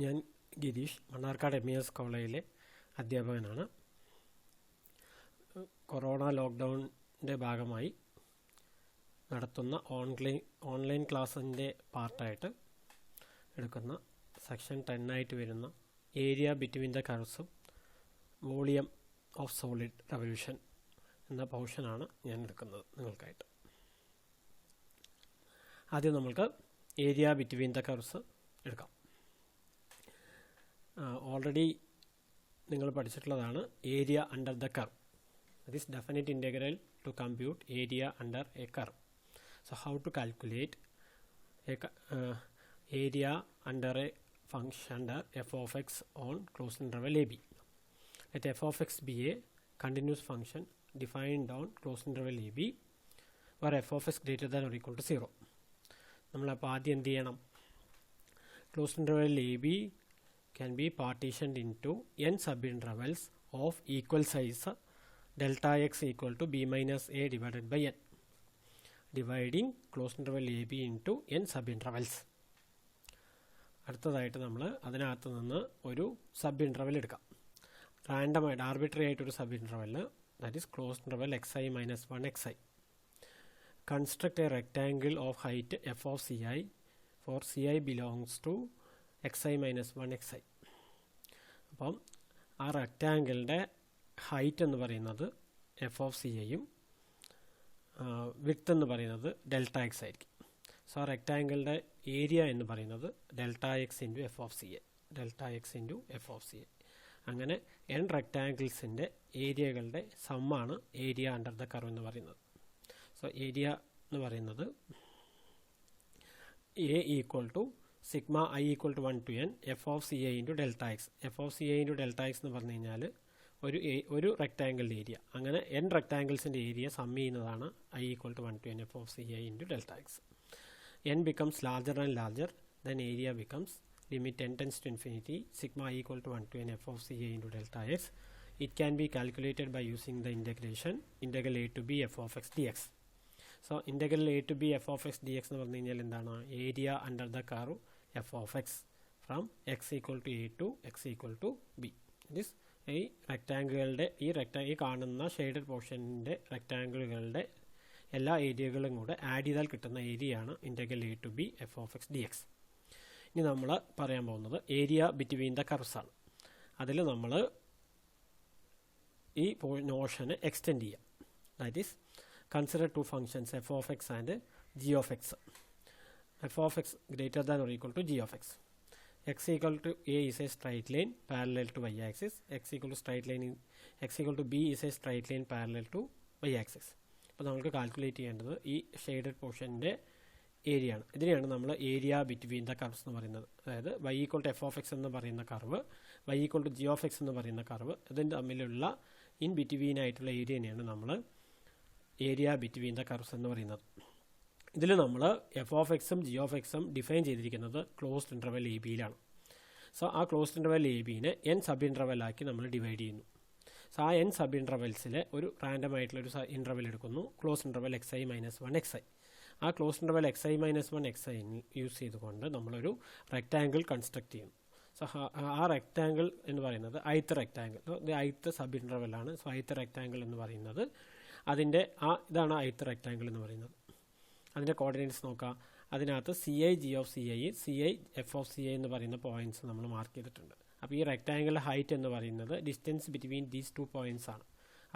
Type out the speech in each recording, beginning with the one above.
ഞാൻ ഗിരീഷ്, മണ്ണാർക്കാട് MES കോളേജിലെ അധ്യാപകനാണ്. കൊറോണ ലോക്ക്ഡൗണിൻ്റെ ഭാഗമായി നടത്തുന്ന ഓൺലൈൻ ക്ലാസ്സിൻ്റെ പാർട്ടായിട്ട് എടുക്കുന്ന സെക്ഷൻ 10 ആയിട്ട് വരുന്ന ഏരിയ ബിറ്റ്വീൻ ദ കർവ്സും വോളിയം ഓഫ് സോളിഡ് റെവല്യൂഷൻ എന്ന പോർഷനാണ് ഞാൻ എടുക്കുന്നത് നിങ്ങൾക്കായിട്ട്. ആദ്യം നമ്മൾക്ക് ഏരിയ ബിറ്റ്വീൻ ദ കർവ്സ് എടുക്കാം. ഓൾറെഡി നിങ്ങൾ പഠിച്ചിട്ടുള്ളതാണ് area under the curve. That is definite integral to compute area under a curve. So how to calculate area under a function under f of x on closed interval AB. Let f of x be a continuous function defined on closed interval AB where f of x greater than or equal to 0. നമ്മളപ്പോൾ ആദ്യം എന്ത് ചെയ്യണം? Closed interval AB can be partitioned into n sub-intervals of equal size delta x equal to b minus a divided by n, dividing closed interval AB into n sub-intervals. അടുത്തതായിട്ട് നമ്മൾ അതിനകത്ത് നിന്ന് ഒരു sub interval എടുക്കാം. റാൻഡമായിട്ട് arbitrary ആയിട്ടൊരു sub interval, that is closed interval xi minus 1 xi. Construct A rectangle of height f of ci for ci belongs to xi minus 1 xi. അപ്പം ആ റെക്റ്റാങ്കിളിൻ്റെ height എന്ന് പറയുന്നത് f of ciയും വിഡ്ത്ത് എന്ന് പറയുന്നത് delta x ആയിരിക്കും. So റെക്റ്റാങ്കിളിൻ്റെ area എന്ന് പറയുന്നത് delta x into f of C a, delta x into f of C a. അങ്ങനെ n റെക്റ്റാങ്കിൾസിൻ്റെ ഏരിയകളുടെ സമ്മാണ് ഏരിയ അണ്ടർ ദ കർവ് എന്ന് പറയുന്നത്. സോ ഏരിയ എന്ന് പറയുന്നത് a equal to sigma i equal to 1 to n F of C A into delta x. F of C A into delta x എന്ന് പറഞ്ഞു കഴിഞ്ഞാൽ ഒരു റെക്റ്റാങ്കിളിൻ്റെ ഏരിയ. അങ്ങനെ n റെക്റ്റാങ്കിൾസിൻ്റെ ഏരിയ സം ചെയ്യുന്നതാണ് I equal to 1 to n F of C A into delta X. n becomes larger and larger, then area becomes limit n tends to infinity sigma I equal to 1 to n f of c a into delta x. It can be calculated by using the integral a to b f of x dx. So integral a to b f of x dx എന്ന് പറഞ്ഞു കഴിഞ്ഞാൽ എന്താണ്? Area under the curve f of x from x equal to a to x equal to b. This ഈ റെക്റ്റാങ്കിളുകളുടെ ഈ കാണുന്ന shaded പോർഷൻ്റെ റെക്റ്റാങ്കിളുകളുടെ എല്ലാ ഏരിയകളും കൂടെ add ചെയ്താൽ കിട്ടുന്ന ഏരിയയാണ് integral A to B F of X D X. ഇനി നമ്മൾ പറയാൻ പോകുന്നത് ഏരിയ ബിറ്റ്വീൻ ദ കർവ്സ് ആണ്. അതിൽ നമ്മൾ ഈ നോഷനെ എക്സ്റ്റെൻഡ് ചെയ്യാം. That is consider two functions F of X and G of X. F of X greater than or equal to G of X. X equal to A is a straight line parallel to Y axis. X equal to B is a straight line parallel to Y axis. അപ്പോൾ നമുക്ക് calculate ചെയ്യേണ്ടത് ഈ shaded പോർഷൻ്റെ area ആണ്. ഇതിനെയാണ് നമ്മൾ area between the curves എന്ന് പറയുന്നത്. അതായത് Y equal to F of X എന്ന് പറയുന്ന curve, Y equal to G of X എന്ന് പറയുന്ന കർവ്, ഇതിൻ്റെ തമ്മിലുള്ള ഇൻ ബിറ്റ്വീൻ ആയിട്ടുള്ള ഏരിയനെയാണ് നമ്മൾ ഏരിയ ബിറ്റ്വീൻ ദ കർവ്സ് എന്ന് പറയുന്നത്. ഇതിൽ നമ്മൾ എഫ് ഓഫ് എക്സും ജി ഓഫ് എക്സും ഡിഫൈൻ ചെയ്തിരിക്കുന്നത് ക്ലോസ്ഡ് ഇൻ്റർവെൽ എ ബിയിലാണ്. സോ ആ ക്ലോസ്ഡ് ഇൻ്റർവെൽ എ ബിനെ n സബ് ഇൻ്റർവെലാക്കി നമ്മൾ ഡിവൈഡ് ചെയ്യുന്നു. സോ ആ n സബ് ഇൻ്റർവെൽസിലെ ഒരു റാൻഡം ആയിട്ടുള്ളൊരു ഇൻ്റർവെൽ എടുക്കുന്നു, close interval xi minus 1 xi. ആ close interval xi minus 1 xi use ചെയ്തുകൊണ്ട് നമ്മളൊരു റെക്റ്റാങ്കിൾ കൺസ്ട്രക്ട് ചെയ്യുന്നു. സോ ആ റെക്റ്റാങ്കിൾ എന്ന് പറയുന്നത് ith റെക്റ്റാങ്കിൾ, ith സബ് ഇൻ്റർവെലാണ്. സോ ith റെക്റ്റാങ്കിൾ എന്ന് പറയുന്നത് അതിൻ്റെ ഇതാണ് ith റെക്റ്റാങ്കിൾ എന്ന് പറയുന്നത്. അതിൻ്റെ കോർഡിനേറ്റ്സ് നോക്കാം. അതിനകത്ത് C I G of c I, C I F of c i എന്ന് പറയുന്ന പോയിൻറ്റ്സ് നമ്മൾ മാർക്ക് ചെയ്തിട്ടുണ്ട്. അപ്പോൾ ഈ റെക്റ്റാങ്കിൾ ഹൈറ്റ് എന്ന് പറയുന്നത് ഡിസ്റ്റൻസ് ബിറ്റ്വീൻ ദീസ് 2 പോയിൻറ്റ്സ് ആണ്.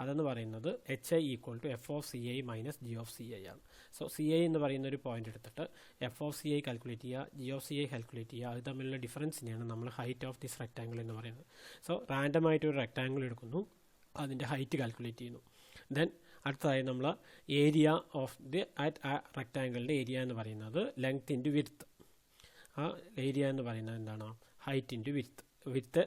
അതെന്ന് പറയുന്നത് h i equal to F of c i minus g of c i ആണ്. സോ സി ഐ എന്ന് പറയുന്ന ഒരു പോയിന്റ് എടുത്തിട്ട് f of c i calculate ചെയ്യുക, g of c i calculate ചെയ്യുക. അത് തമ്മിലുള്ള ഡിഫറൻസിനെയാണ് നമ്മൾ ഹൈറ്റ് ഓഫ് ദിസ് റെക്റ്റാങ്കിൾ എന്ന് പറയുന്നത്. സോ റാൻഡമായിട്ടൊരു റെക്റ്റാങ്കിൾ എടുക്കുന്നു, അതിൻ്റെ ഹൈറ്റ് കാൽക്കുലേറ്റ് ചെയ്യുന്നു. ദെൻ അടുത്തതായി നമ്മൾ ഏരിയ ഓഫ് ദി റെക്റ്റാങ്കിളിൻ്റെ ഏരിയ എന്ന് പറയുന്നത് ലെങ്ത് ഇൻറ്റു വിഡ്ത്ത്. ആ ഏരിയ എന്ന് പറയുന്നത് എന്താണ്? Height into width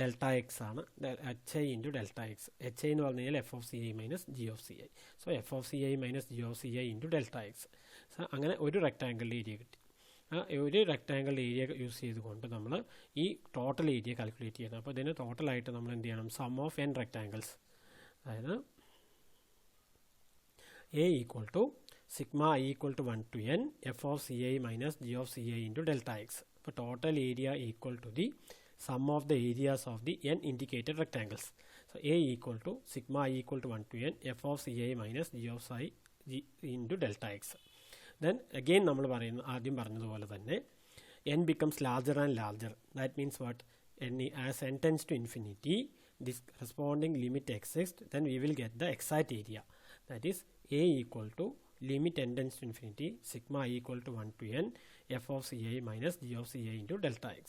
delta x ആണ്. H i into delta x. H i എന്ന് പറഞ്ഞു കഴിഞ്ഞാൽ f of c i minus g of c i. So f of c i minus g of c i into delta x. So അങ്ങനെ ഒരു റെക്റ്റാങ്കിളിൻ്റെ area കിട്ടി. ഒരു റെക്റ്റാങ്കിളിൻ്റെ area use ചെയ്തുകൊണ്ട് നമ്മൾ ഈ ടോട്ടൽ ഏരിയ കാൽക്കുലേറ്റ് ചെയ്യുന്നത്. അപ്പോൾ ഇതിന് ടോട്ടലായിട്ട് നമ്മൾ എന്ത് ചെയ്യണം? സം ഓഫ് n റെക്റ്റാങ്കിൾസ്, അതായത് a equal to sigma i equal to 1 to n F of c i minus g of c i into delta x. അപ്പോൾ total area equal to the sum of the areas of the n indicated rectangles. So A equal to sigma I equal to 1 to n f of ci minus g of psi g into delta x. Then again നമ്മൾ പറയുന്നു ആദ്യം പറഞ്ഞതുപോലെ തന്നെ n becomes larger and larger. That means what? As n tends to infinity, this corresponding limit exists, then we will get the exact area. That is A equal to limit n tends to infinity sigma I equal to 1 to n f of ci minus g of ci into delta x.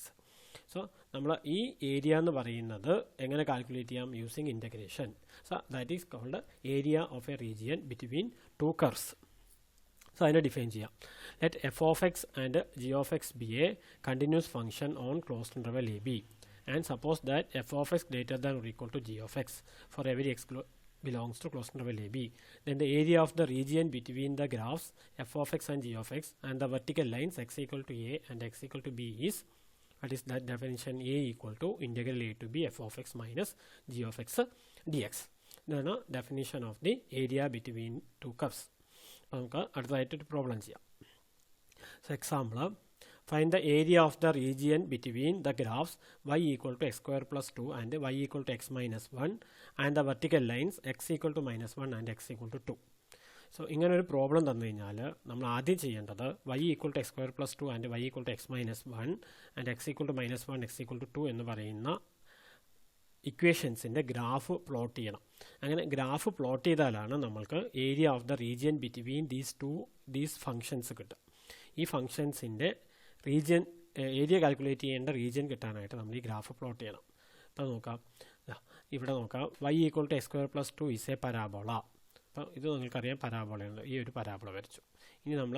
So നമ്മൾ ഈ area എന്ന് പറയുന്നത് എങ്ങനെ calculate ചെയ്യാം? Using integration. So that is called area of a region between two curves. So അതിനെ define ചെയ്യാം. Let F of X and G of X be a continuous function on closed interval A B and suppose that F of X greater than or equal to G of X for every X belongs to closed interval AB. Then the area of the region between the graphs f of x and g of x and the vertical lines x equal to a and x equal to b is, what is that definition? A equal to integral a to b f of x minus g of x dx. Then definition of the area between two curves. നമുക്ക് അടുത്തതായിട്ട് problem ചെയ്യാം. So example, find the area of the region between the graphs y equal to x square plus 2 and y equal to x minus 1 and the vertical lines x equal to minus 1 and x equal to 2. So ഇങ്ങനെ ഒരു problem തന്നു കഴിഞ്ഞാൽ നമ്മൾ ആദ്യം ചെയ്യേണ്ടത് y equal to X square plus 2 and y equal to X minus 1 and X equal to minus 1 X equal to 2 എന്ന് പറയുന്ന ഇക്വേഷൻസിൻ്റെ graph plot ചെയ്യണം. അങ്ങനെ ഗ്രാഫ് പ്ലോട്ട് ചെയ്താലാണ് നമ്മൾക്ക് area of the region between these functions കിട്ടും. ഈ ഫങ്ഷൻസിൻ്റെ region area calculate ചെയ്യേണ്ട region കിട്ടാനായിട്ട് നമ്മൾ ഈ ഗ്രാഫ് പ്ലോട്ട് ചെയ്യണം. അപ്പോൾ നോക്കാം, ഇവിടെ നോക്കാം, y equal to X square plus 2 is a parabola. അപ്പോൾ ഇത് നിങ്ങൾക്കറിയാം പരാബോളയുണ്ട്. ഈ ഒരു പരാബോള വരച്ചു. ഇനി നമ്മൾ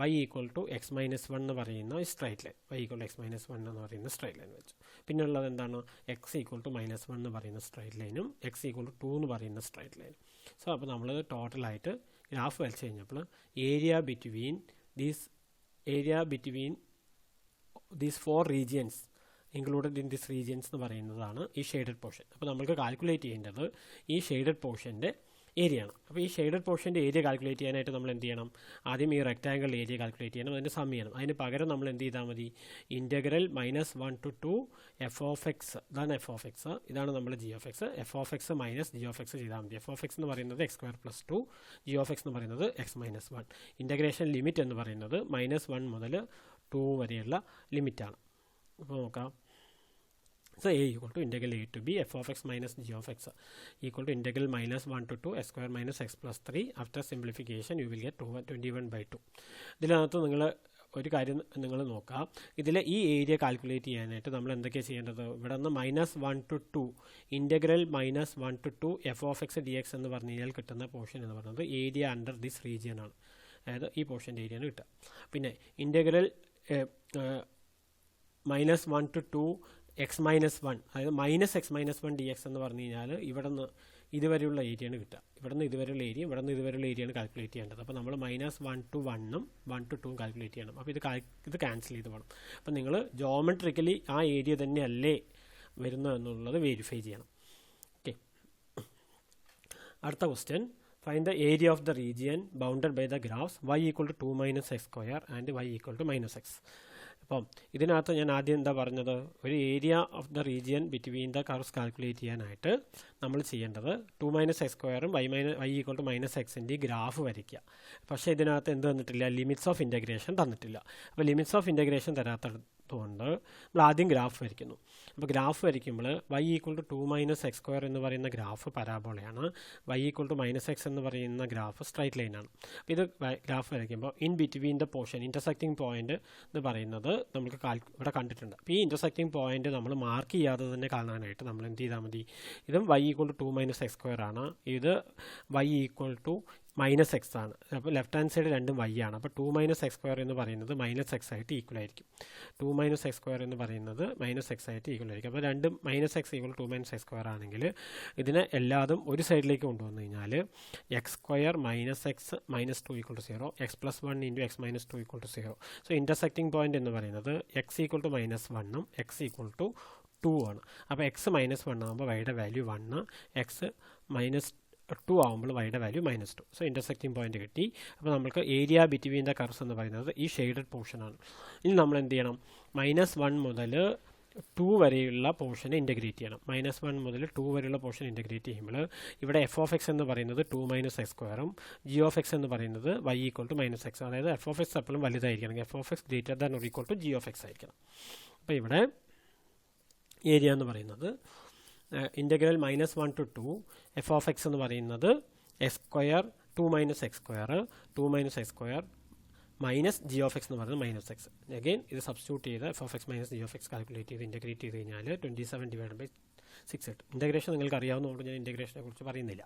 y equal to X minus 1 എന്ന് പറയുന്ന straight line, y equal to X minus 1 എന്ന് പറയുന്ന സ്ട്രൈറ്റ് ലൈൻ വെച്ചു. പിന്നെ ഉള്ളത് എന്താണ്? എക്സ് ഈക്വൽ ടു മൈനസ് 1 എന്ന് പറയുന്ന സ്ട്രൈറ്റ് ലൈനും എക്സ് ഈക്വൽ ടു 2 എന്ന് പറയുന്ന സ്ട്രൈറ്റ് ലൈനും. സോ അപ്പോൾ നമ്മൾ ടോട്ടലായിട്ട് ഗ്രാഫ് വരച്ച് കഴിഞ്ഞപ്പോൾ area between these four regions included in these regions എന്ന് പറയുന്നതാണ് ഈ ഷെയ്ഡഡ് പോർഷൻ. അപ്പോൾ നമുക്ക് കാൽക്കുലേറ്റ് ചെയ്യേണ്ടത് ഈ ഷെയ്ഡഡ് പോർഷൻ്റെ ഏരിയ ആണ്. അപ്പോൾ ഈ ഷെയ്ഡഡ് പോർഷൻ്റെ ഏരിയ കാൽക്കുലേറ്റ് ചെയ്യാനായിട്ട് നമ്മൾ എന്ത് ചെയ്യണം? ആദ്യം ഈ റെക്റ്റാങ്കിൾ ഏരിയ കാൽക്കുലേറ്റ് ചെയ്യണം, അതിൻ്റെ സം ചെയ്യണം. അതിന് പകരം നമ്മൾ എന്ത് ചെയ്താൽ മതി? Integral -1 to 2 F of X, ഇതാണ് എഫ് ഓഫ് എക്സ്, ഇതാണ് നമ്മൾ G of X. F of X minus g of X ചെയ്താൽ മതി. എഫ് ഓഫ് എക്സ് എന്ന് പറയുന്നത് X square plus 2, G of X എന്ന് പറയുന്നത് എക്സ് മൈനസ് 1. ഇൻ്റഗ്രേഷൻ ലിമിറ്റ് എന്ന് പറയുന്നത് -1 മുതൽ 2 വരെയുള്ള ലിമിറ്റാണ്. അപ്പോൾ നോക്കാം. So a equal to integral a to b f of x minus g of x equal to integral -1 to 2 s square minus x plus 3. After simplification you will get 21/2. ഇതിനകത്ത് നിങ്ങൾ ഒരു കാര്യം നിങ്ങൾ നോക്കാം, ഇതിൽ ഈ ഏരിയ കാൽക്കുലേറ്റ് ചെയ്യാനായിട്ട് നമ്മൾ എന്തൊക്കെയാണ് ചെയ്യേണ്ടത്? ഇവിടെ നിന്ന് -1 to 2 integral -1 to 2 F of X D X എന്ന് പറഞ്ഞു കഴിഞ്ഞാൽ കിട്ടുന്ന പോർഷൻ എന്ന് പറയുന്നത് ഏരിയ അണ്ടർ ദിസ് റീജിയൻ ആണ്. അതായത് ഈ പോർഷൻ്റെ ഏരിയയാണ് കിട്ടുക. പിന്നെ ഇൻ്റഗ്രൽ -1 to 2 എക്സ് മൈനസ് 1, അതായത് minus X minus 1 D X എന്ന് പറഞ്ഞു കഴിഞ്ഞാൽ ഇവിടെ നിന്ന് ഇതുവരെയുള്ള ഏരിയയാണ് കിട്ടുക. ഇവിടെ നിന്ന് ഇതുവരെയുള്ള ഏരിയ, ഇവിടെ നിന്ന് ഇതുവരെയുള്ള ഏരിയയാണ് കാൽക്കുലേറ്റ് ചെയ്യേണ്ടത്. അപ്പോൾ നമ്മൾ -1 to 1 1 to 2 കാൽക്കുലേറ്റ് ചെയ്യണം. അപ്പോൾ ഇത് ക്യാൻസൽ ചെയ്ത് പോകണം. അപ്പോൾ നിങ്ങൾ ജോമെട്രിക്കലി ആ ഏരിയ തന്നെയല്ലേ വരുന്നത് എന്നുള്ളത് വെരിഫൈ ചെയ്യണം. ഓക്കെ, അടുത്ത question, find the area of the region bounded by the graphs y equal to 2 minus X square and y equal to minus X. അപ്പം ഇതിനകത്ത് ഞാൻ ആദ്യം എന്താ പറഞ്ഞത്? ഒരു area of the region between the curves calculate ചെയ്യാനായിട്ട് നമ്മൾ ചെയ്യേണ്ടത് 2 മൈനസ് എക്സ് സ്ക്വയറും y ഈക്വൽ ടു മൈനസ് എക്സിൻ്റെ ഗ്രാഫ് വരയ്ക്കുക. പക്ഷേ ഇതിനകത്ത് എന്ത് തന്നിട്ടില്ല? ലിമിറ്റ്സ് ഓഫ് ഇൻ്റഗ്രേഷൻ തന്നിട്ടില്ല. അപ്പോൾ ലിമിറ്റ്സ് ഓഫ് ഇൻ്റഗ്രേഷൻ തരാത്തതുകൊണ്ട് നമ്മൾ ആദ്യം ഗ്രാഫ് വരയ്ക്കുന്നു. അപ്പോൾ ഗ്രാഫ് വരയ്ക്കുമ്പോൾ y equal to 2 minus X square എന്ന് പറയുന്ന ഗ്രാഫ് പരാബോളയാണ്, y equal to minus x എന്ന് പറയുന്ന ഗ്രാഫ് സ്ട്രൈറ്റ് ലൈനാണ്. അപ്പോൾ ഇത് ഗ്രാഫ് വരയ്ക്കുമ്പോൾ in between the portion intersecting point എന്ന് പറയുന്നത് നമുക്ക് ഇവിടെ കണ്ടിട്ടുണ്ട്. അപ്പോൾ ഈ ഇൻ്റർസെക്റ്റിംഗ് പോയിന്റ് നമ്മൾ മാർക്ക് ചെയ്യാതെ തന്നെ കാണാനായിട്ട് നമ്മൾ എന്ത് ചെയ്താൽ മതി? ഇതും y equal to 2 minus X square ആണ്, ഇത് y equal to minus X ആണ്. അപ്പോൾ ലെഫ്റ്റ് ഹാൻഡ് സൈഡ് രണ്ടും y ആണ്. അപ്പോൾ 2 മൈനസ് എക്സ് സ്ക്വയർ എന്ന് പറയുന്നത് മൈനസ് എക്സ് ആയിട്ട് ഈക്വൽ ആയിരിക്കും. 2 മൈനസ് എക്സ് സ്ക്വയർ എന്ന് പറയുന്നത് മൈനസ് എക്സ് ആയിട്ട് ഈക്വൽ ആയിരിക്കും. അപ്പോൾ രണ്ടും minus X equal 2 minus X square ആണെങ്കിൽ ഇതിനെ എല്ലാതും ഒരു സൈഡിലേക്ക് കൊണ്ടുവന്നു കഴിഞ്ഞാൽ X square minus X minus 2 equal to 0, X plus 1 into X minus 2 equal to 0. So intersecting point എന്ന് പറയുന്നത് X equal to -1 X equal to 2 ആണ്. അപ്പോൾ എക്സ് -1 ആകുമ്പോൾ വൈയുടെ വാല്യൂ 1, എക്സ് 2 ആകുമ്പോൾ വൈയുടെ വാല്യൂ -2. സോ ഇൻ്റർസെക്റ്റിംഗ് പോയിന്റ് കിട്ടി. അപ്പോൾ നമുക്ക് ഏരിയ ബിറ്റ്വീൻ ദ കർവ്സ് എന്ന് പറയുന്നത് ഈ ഷെയ്ഡഡ് പോർഷനാണ്. ഇനി നമ്മൾ എന്ത് ചെയ്യണം? -1 മുതൽ 2 വരെയുള്ള പോർഷനെ ഇൻ്റഗ്രേറ്റ് ചെയ്യണം. -1 മുതൽ 2 വരെയുള്ള പോർഷൻ ഇൻ്റഗ്രേറ്റ് ചെയ്യുമ്പോൾ ഇവിടെ f(x) എന്ന് പറയുന്നത് 2 - x²ഉം g(x) എന്ന് പറയുന്നത് y = -x. അതായത് f(x) എപ്പോഴും വലുതായിരിക്കണം. f(x) greater than or equal to g(x) ആയിരിക്കണം. അപ്പോൾ ഇവിടെ ഏരിയ എന്ന് പറയുന്നത് ഇൻ്റഗ്രൽ -1 to 2 f(x) എന്ന് പറയുന്നത് x², 2 - x², 2 - x² minus g(x) എന്ന് പറയുന്നത് -x. അഗെയിൻ ഇത് സബ്സ്റ്റിറ്റ്യൂട്ട് ചെയ്ത് f(x) - g(x) കാൽക്കുലേറ്റ് ചെയ്ത് ഇൻ്റഗ്രേറ്റ് ചെയ്ത് കഴിഞ്ഞാൽ 27/6 കിട്ടും. ഇൻ്റഗ്രേഷൻ നിങ്ങൾക്ക് അറിയാവുന്നതുകൊണ്ട് ഞാൻ ഇൻ്റഗ്രേഷനെ കുറിച്ച് പറയുന്നില്ല.